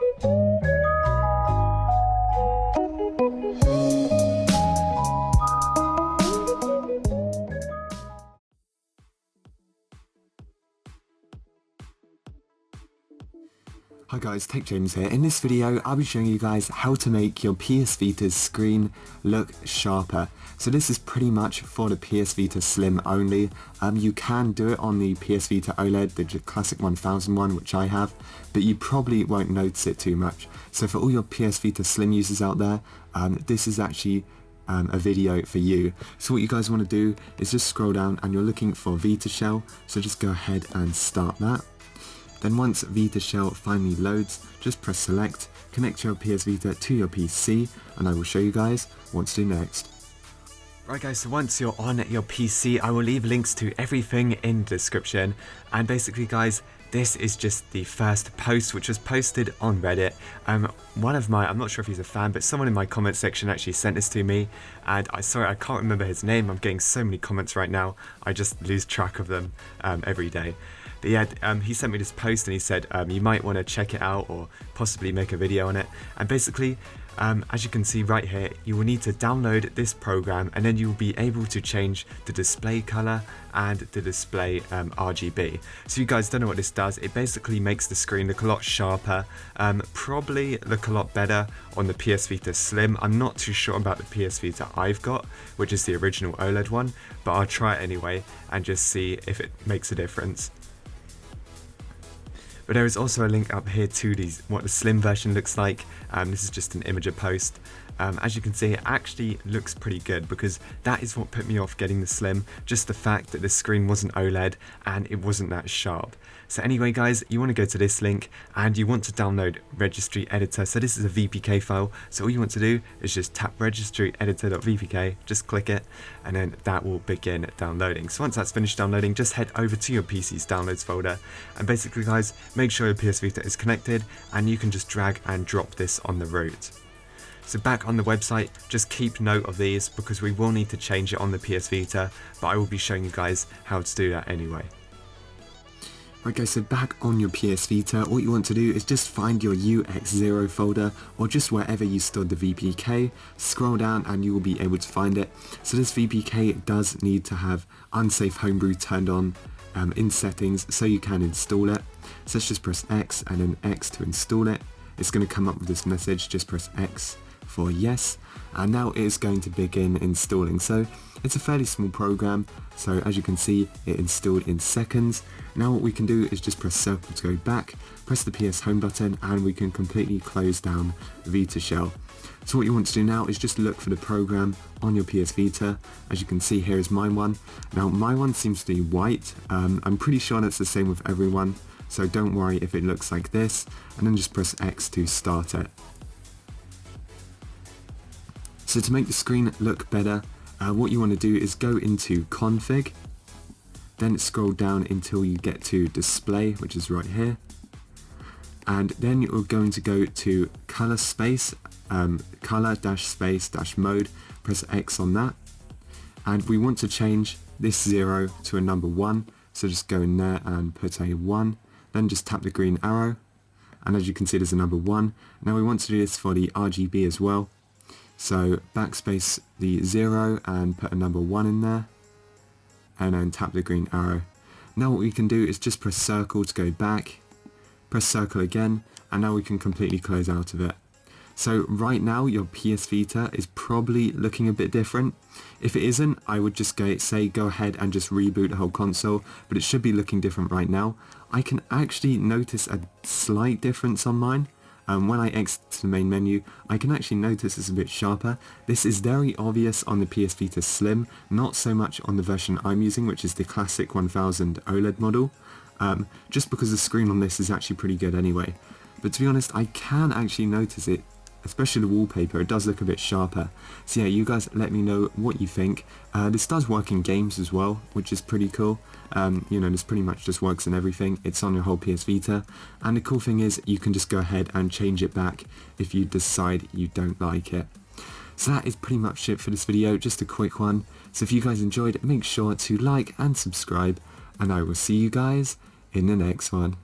Hi guys, Tech James here. In this video I'll be showing you guys how to make your PS Vita's screen look sharper. So this is pretty much for the PS Vita Slim only. You can do it on the PS Vita OLED, the classic 1000 one, which I have, but you probably won't notice it too much. So for all your PS Vita Slim users out there, this is actually a video for you. So what you guys want to do is just scroll down and you're looking for Vita Shell, so just go ahead and start that. Then once Vita Shell finally loads, just press select, connect your PS Vita to your PC, and I will show you guys what to do next. Right guys, so once you're on your PC, I will leave links to everything in the description, and basically guys, this is just the first post which was posted on Reddit. One of my, I'm not sure if he's a fan, but someone in my comment section actually sent this to me, and I can't remember his name. I'm getting so many comments right now, I just lose track of them every day. But yeah, he sent me this post and he said you might want to check it out or possibly make a video on it. And basically, as you can see right here, you will need to download this program, and then you will be able to change the display color and the display RGB. So you guys don't know what this does. It basically makes the screen look a lot sharper, probably look a lot better on the PS Vita Slim. I'm not too sure about the PS Vita I've got, which is the original OLED one, but I'll try it anyway and just see if it makes a difference. But there is also a link up here to what the Slim version looks like. This is just an Imager post. As you can see, it actually looks pretty good, because that is what put me off getting the Slim, just the fact that the screen wasn't OLED and it wasn't that sharp. So anyway guys, you want to go to this link and you want to download Registry Editor. So this is a VPK file, so all you want to do is just tap registryeditor.vpk, just click it, and then that will begin downloading. So once that's finished downloading, just head over to your PC's downloads folder, and basically guys, make sure your PS Vita is connected, and you can just drag and drop this on the root. So back on the website, just keep note of these because we will need to change it on the PS Vita, but I will be showing you guys how to do that anyway. Okay, so back on your PS Vita, what you want to do is just find your UX0 folder, or just wherever you stored the VPK, scroll down and you will be able to find it. So this VPK does need to have unsafe homebrew turned on in settings so you can install it. So let's just press X and then X to install it. It's going to come up with this message, just press X for yes, and now it is going to begin installing. So it's a fairly small program, so as you can see, it installed in seconds. Now what we can do is just press circle to go back, press the PS home button, and we can completely close down Vita Shell. So what you want to do now is just look for the program on your PS Vita. As you can see, here is my one. Now my one seems to be white. I'm pretty sure that's the same with everyone, so don't worry if it looks like this, and then just press X to start it. So to make the screen look better, what you want to do is go into config, then scroll down until you get to display, which is right here, and then you're going to go to color space, color-space-mode, press X on that, and we want to change this 0 to a number 1, so just go in there and put a 1, then just tap the green arrow, and as you can see there's a number 1. Now we want to do this for the RGB as well. So backspace the 0 and put a number 1 in there, and then tap the green arrow. Now what we can do is just press circle to go back, press circle again, and now we can completely close out of it. So right now your PS Vita is probably looking a bit different. If it isn't, I would just go ahead and just reboot the whole console, but it should be looking different right now. I can actually notice a slight difference on mine. When I exit to the main menu, I can actually notice it's a bit sharper. This is very obvious on the PS Vita Slim, not so much on the version I'm using, which is the classic 1000 OLED model, just because the screen on this is actually pretty good anyway. But to be honest, I can actually notice it, especially the wallpaper. It does look a bit sharper. So yeah, you guys let me know what you think. This does work in games as well, which is pretty cool. You know, this pretty much just works in everything. It's on your whole PS Vita, and the cool thing is you can just go ahead and change it back if you decide you don't like it. So that is pretty much it for this video, just a quick one. So if you guys enjoyed, make sure to like and subscribe, and I will see you guys in the next one.